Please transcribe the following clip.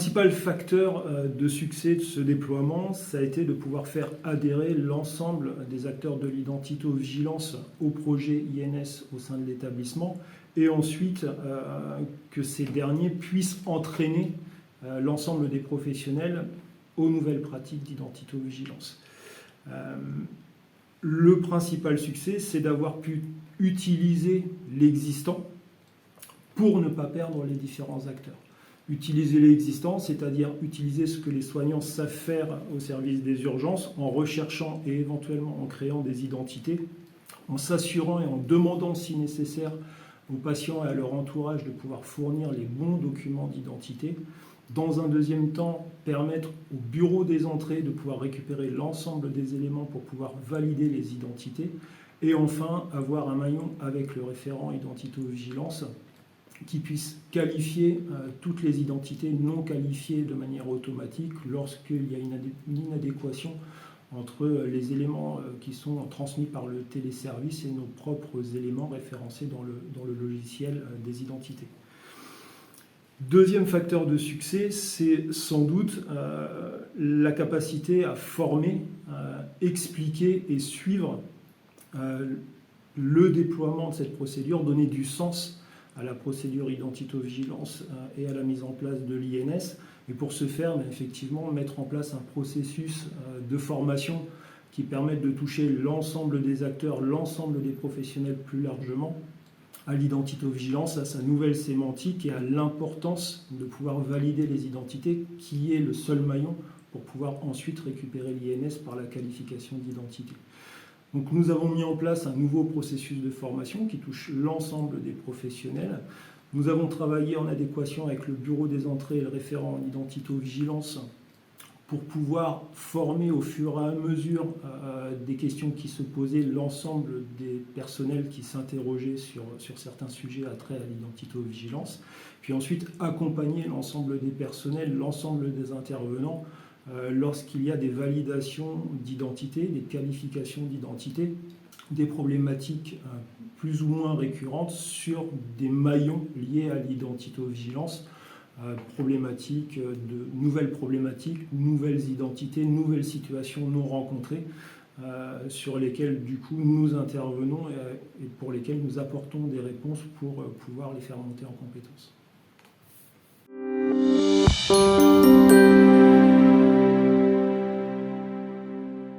principal facteur de succès de ce déploiement, ça a été de pouvoir faire adhérer l'ensemble des acteurs de l'identito-vigilance au projet INS au sein de l'établissement, et ensuite que ces derniers puissent entraîner l'ensemble des professionnels aux nouvelles pratiques d'identito-vigilance. Le principal succès, c'est d'avoir pu utiliser l'existant pour ne pas perdre les différents acteurs. Utiliser l'existant, c'est-à-dire utiliser ce que les soignants savent faire au service des urgences en recherchant et éventuellement en créant des identités, en s'assurant et en demandant si nécessaire aux patients et à leur entourage de pouvoir fournir les bons documents d'identité. Dans un deuxième temps, permettre au bureau des entrées de pouvoir récupérer l'ensemble des éléments pour pouvoir valider les identités. Et enfin, avoir un maillon avec le référent identito-vigilance qui puisse qualifier toutes les identités non qualifiées de manière automatique lorsqu'il y a une inadéquation entre les éléments qui sont transmis par le téléservice et nos propres éléments référencés dans le logiciel des identités. Deuxième facteur de succès, c'est sans doute la capacité à former, expliquer et suivre le déploiement de cette procédure, donner du sens à la procédure identito-vigilance et à la mise en place de l'INS. Et pour ce faire, effectivement, mettre en place un processus de formation qui permette de toucher l'ensemble des acteurs, l'ensemble des professionnels plus largement, à l'identito-vigilance, à sa nouvelle sémantique et à l'importance de pouvoir valider les identités, qui est le seul maillon pour pouvoir ensuite récupérer l'INS par la qualification d'identité. Donc nous avons mis en place un nouveau processus de formation qui touche l'ensemble des professionnels. Nous avons travaillé en adéquation avec le bureau des entrées et le référent en identito-vigilance pour pouvoir former au fur et à mesure des questions qui se posaient l'ensemble des personnels qui s'interrogeaient sur certains sujets attrait à l'identito-vigilance. Puis ensuite accompagner l'ensemble des personnels, l'ensemble des intervenants lorsqu'il y a des validations d'identité, des qualifications d'identité, des problématiques plus ou moins récurrentes sur des maillons liés à l'identito-vigilance, nouvelles problématiques, nouvelles identités, nouvelles situations non rencontrées, sur lesquelles du coup nous intervenons et pour lesquelles nous apportons des réponses pour pouvoir les faire monter en compétences.